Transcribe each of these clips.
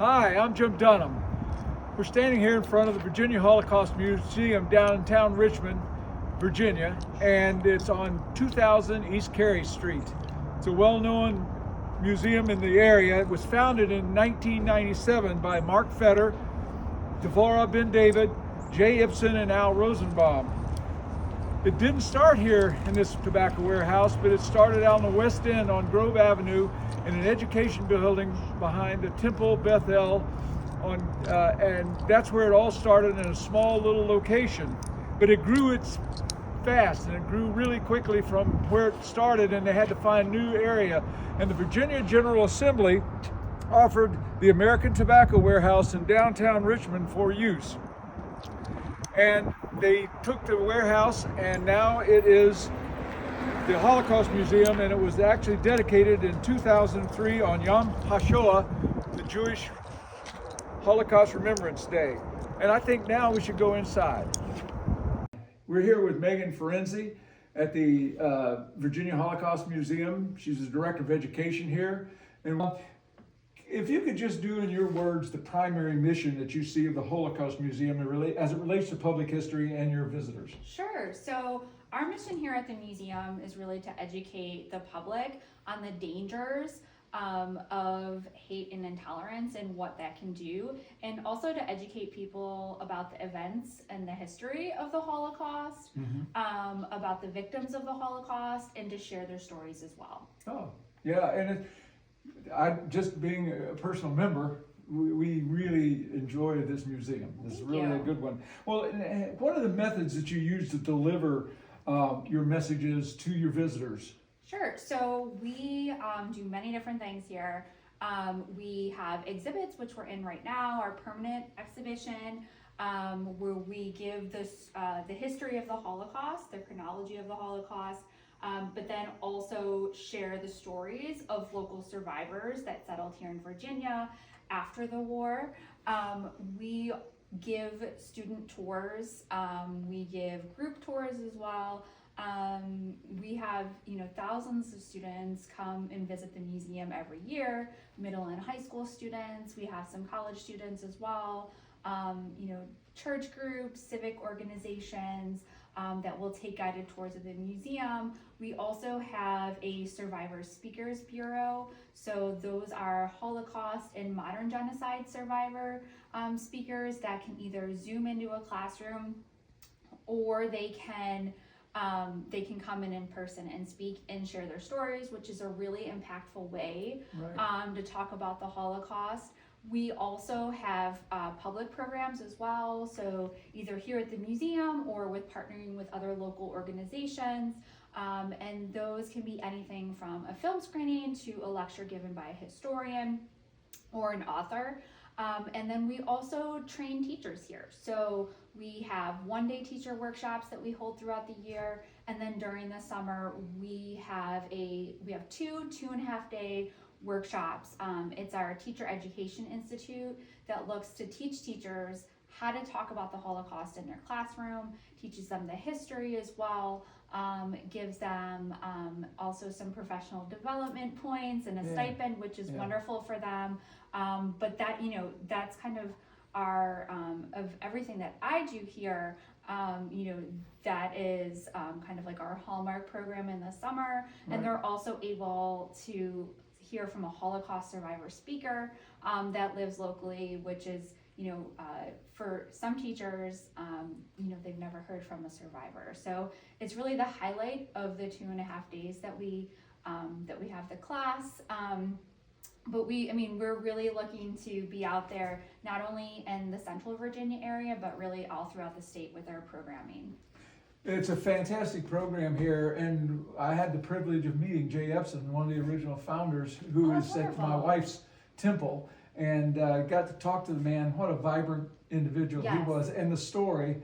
Hi, I'm Jim Dunham. We're standing here in front of the Virginia Holocaust Museum downtown Richmond, Virginia, and it's on 2000 East Carey Street. It's a well-known museum in the area. It was founded in 1997 by Mark Fetter, Devorah Ben David, Jay Ibsen, and Al Rosenbaum. It didn't start here in this tobacco warehouse, but it started out on the West End on Grove Avenue in an education building behind the Temple Beth El, and that's where it all started, in a small little location. But it grew fast, and it grew really quickly from where it started, and they had to find a new area. And the Virginia General Assembly offered the American Tobacco Warehouse in downtown Richmond for use. And they took the warehouse, and now it is the Holocaust Museum, and it was actually dedicated in 2003 on Yom HaShoah, the Jewish Holocaust Remembrance Day. And I think now we should go inside. We're here with Megan Ferenzi at the Virginia Holocaust Museum. She's the Director of Education here. And if you could just do in your words the primary mission that you see of the Holocaust Museum as it relates to public history and your visitors. Sure. So our mission here at the museum is really to educate the public on the dangers of hate and intolerance and what that can do, and also to educate people about the events and the history of the Holocaust, about the victims of the Holocaust, and to share their stories as well. Oh, yeah, and I just being a personal member, we really enjoy this museum. This is really a good one. Well, what are the methods that you use to deliver your messages to your visitors? Sure. So we do many different things here. We have exhibits, which we're in right now, our permanent exhibition, where we give the history of the Holocaust, the chronology of the Holocaust, but then also share the stories of local survivors that settled here in Virginia after the war. We give student tours. We give group tours as well. We have, thousands of students come and visit the museum every year, middle and high school students. We have some college students as well, church groups, civic organizations that will take guided tours of the museum. We also have a Survivor Speakers Bureau. So those are Holocaust and modern genocide survivor speakers that can either Zoom into a classroom, or they can come in person and speak and share their stories, which is a really impactful way to talk about the Holocaust. We also have public programs as well, so either here at the museum or with partnering with other local organizations, and those can be anything from a film screening to a lecture given by a historian or an author. And then we also train teachers here. So we have one-day teacher workshops that we hold throughout the year, and then during the summer we have 2.5-day workshops. It's our Teacher Education Institute that looks to teach teachers how to talk about the Holocaust in their classroom, teaches them the history as well, gives them also some professional development points and a stipend, which is wonderful for them. But that, that's kind of our, of everything that I do here, that is kind of like our hallmark program in the summer. And they're also able to hear from a Holocaust survivor speaker that lives locally, which is, for some teachers, they've never heard from a survivor. So it's really the highlight of the 2.5 days that we have the class. But we're really looking to be out there, not only in the central Virginia area, but really all throughout the state with our programming. It's a fantastic program here, and I had the privilege of meeting Jay Ibsen, one of the original founders, who is at my wife's temple, and got to talk to the man. What a vibrant individual he was, and the story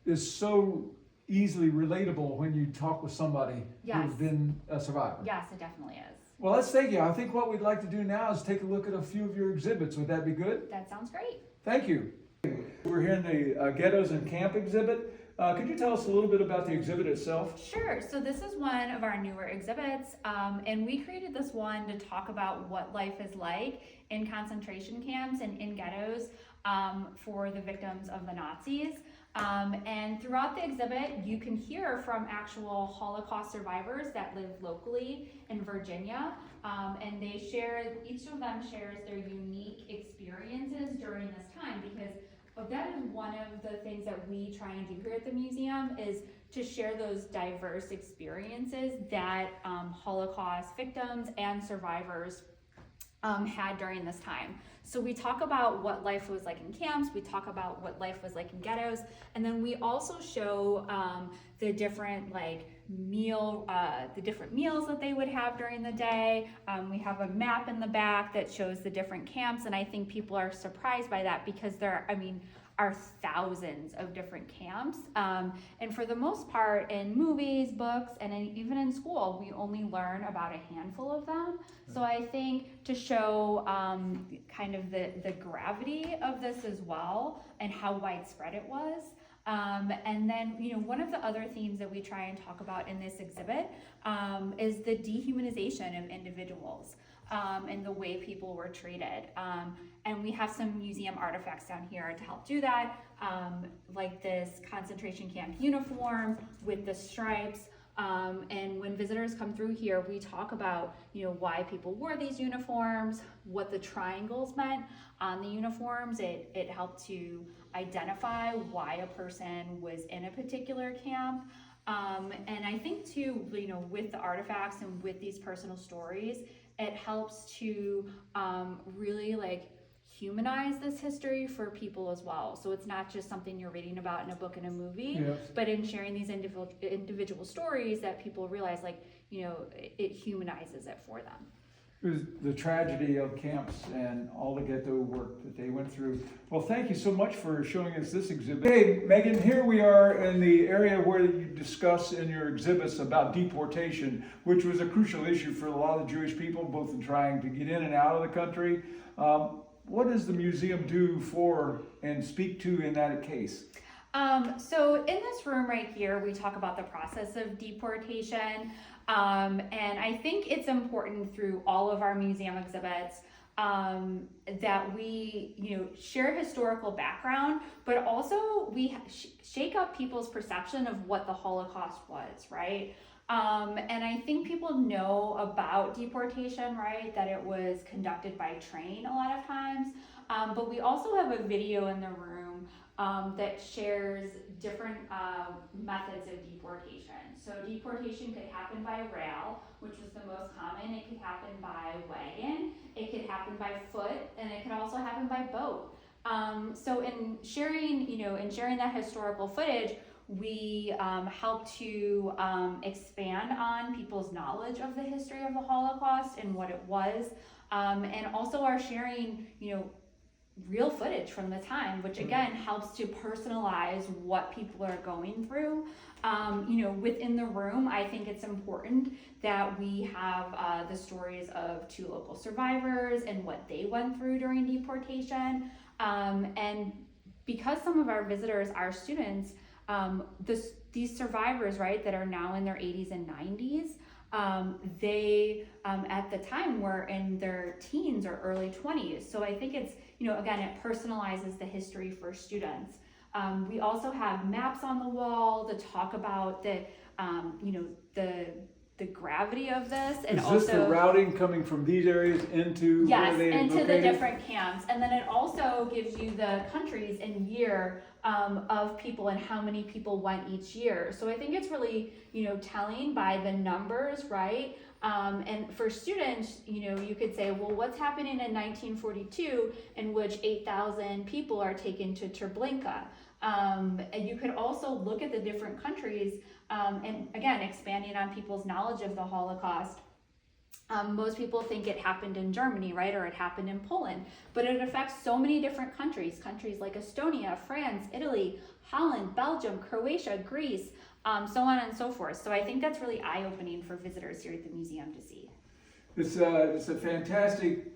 is so easily relatable when you talk with somebody who's been a survivor. Yes, it definitely is. Well, let's thank you. I think what we'd like to do now is take a look at a few of your exhibits. Would that be good? That sounds great. Thank you. We're here in the Ghettos and Camp exhibit. Could you tell us a little bit about the exhibit itself? Sure. So this is one of our newer exhibits, and we created this one to talk about what life is like in concentration camps and in ghettos for the victims of the Nazis. And throughout the exhibit, you can hear from actual Holocaust survivors that live locally in Virginia, and each of them shares their unique experiences during this time, because that is one of the things that we try and do here at the museum, is to share those diverse experiences that Holocaust victims and survivors had during this time. So we talk about what life was like in camps, we talk about what life was like in ghettos, and then we also show the different meals that they would have during the day. We have a map in the back that shows the different camps, and I think people are surprised by that because there are thousands of different camps. And for the most part, in movies, books, and even in school, we only learn about a handful of them. So I think to show kind of the gravity of this as well and how widespread it was. And then, one of the other themes that we try and talk about in this exhibit is the dehumanization of individuals and the way people were treated. And we have some museum artifacts down here to help do that, like this concentration camp uniform with the stripes. And when visitors come through here, we talk about, why people wore these uniforms, what the triangles meant on the uniforms. It helped to identify why a person was in a particular camp. And I think too, with the artifacts and with these personal stories, it helps to really humanize this history for people as well. So it's not just something you're reading about in a book and a movie, Yes. but in sharing these individual stories that people realize, it humanizes it for them. It was the tragedy of camps and all the ghetto work that they went through. Well, thank you so much for showing us this exhibit. Hey, Megan, here we are in the area where you discuss in your exhibits about deportation, which was a crucial issue for a lot of Jewish people, both in trying to get in and out of the country. What does the museum do for and speak to in that case? So in this room right here, we talk about the process of deportation. And I think it's important through all of our museum exhibits that we, share historical background, but also we shake up people's perception of what the Holocaust was, right? And I think people know about deportation, right? That it was conducted by train a lot of times. But we also have a video in the room that shares different methods of deportation. So deportation could happen by rail, which was the most common. It could happen by wagon. It could happen by foot, and it could also happen by boat. So in sharing, that historical footage, we help to expand on people's knowledge of the history of the Holocaust and what it was, and also are sharing, real footage from the time, which again helps to personalize what people are going through. Within the room, I think it's important that we have the stories of two local survivors and what they went through during deportation. And because some of our visitors are students, these survivors, right, that are now in their 80s and 90s, they at the time were in their teens or early 20s. So I think it's, again, it personalizes the history for students. We also have maps on the wall to talk about the gravity of this, and Is this the routing coming from these areas into yes, where they into located? the different camps, and then it also gives you the countries and year of people and how many people went each year. So I think it's really telling by the numbers, right? And for students, you could say, well, what's happening in 1942 in which 8,000 people are taken to Treblinka? And you could also look at the different countries, and again, expanding on people's knowledge of the Holocaust. Most people think it happened in Germany, right? Or it happened in Poland, but it affects so many different countries like Estonia, France, Italy, Holland, Belgium, Croatia, Greece, so on and so forth. So I think that's really eye-opening for visitors here at the museum to see. It's a fantastic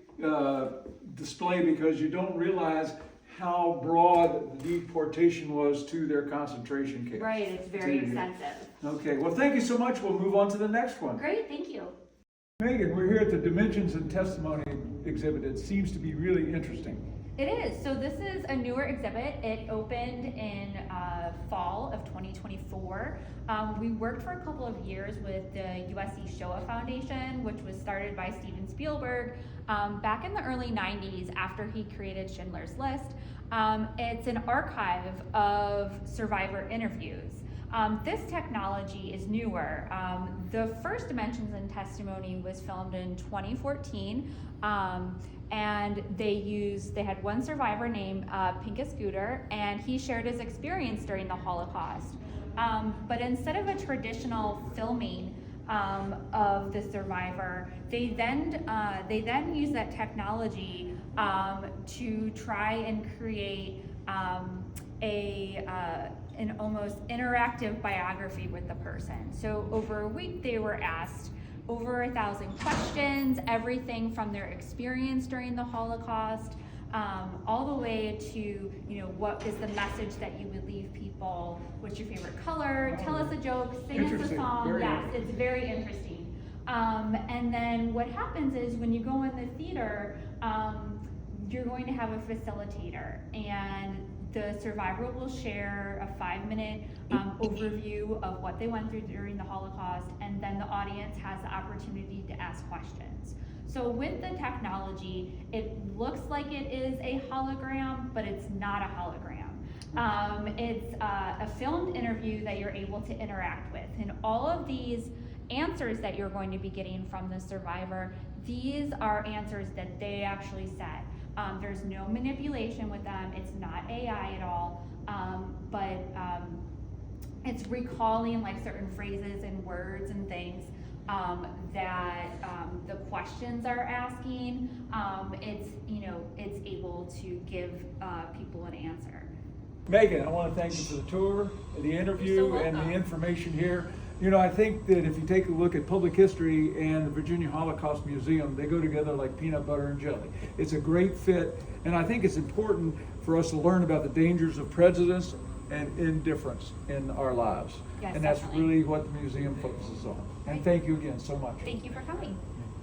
display because you don't realize how broad the deportation was to their concentration camps. Right, it's very extensive. Okay, well, thank you so much. We'll move on to the next one. Great, thank you. Megan, we're here at the Dimensions and Testimony exhibit. It seems to be really interesting. It is. So this is a newer exhibit. It opened in fall of 2024. We worked for a couple of years with the USC Shoah Foundation, which was started by Steven Spielberg back in the early 90s after he created Schindler's List. It's an archive of survivor interviews. This technology is newer. The first Dimensions and Testimony was filmed in 2014, and they had one survivor named Pincus Scooter, and he shared his experience during the Holocaust. But instead of a traditional filming of the survivor, they then use that technology to try and create an almost interactive biography with the person. So over a week they were asked over 1,000 questions, everything from their experience during the Holocaust, all the way to, what is the message that you would leave people? What's your favorite color? Tell us a joke, sing us a song. Yes, it's very interesting. And then what happens is when you go in the theater, you're going to have a facilitator, and the survivor will share a 5-minute overview of what they went through during the Holocaust, and then the audience has the opportunity to ask questions. So with the technology, it looks like it is a hologram, but it's not a hologram. It's a filmed interview that you're able to interact with, and all of these answers that you're going to be getting from the survivor, these are answers that they actually said. There's no manipulation with them. It's not AI at all, but it's recalling like certain phrases and words and things that the questions are asking. It's able to give people an answer. Megan, I want to thank you for the tour, the interview, and the information here. I think that if you take a look at public history and the Virginia Holocaust Museum, they go together like peanut butter and jelly. It's a great fit, and I think it's important for us to learn about the dangers of prejudice and indifference in our lives. Yes, and that's definitely. really what the museum focuses on. And thank you again so much. Thank you for coming.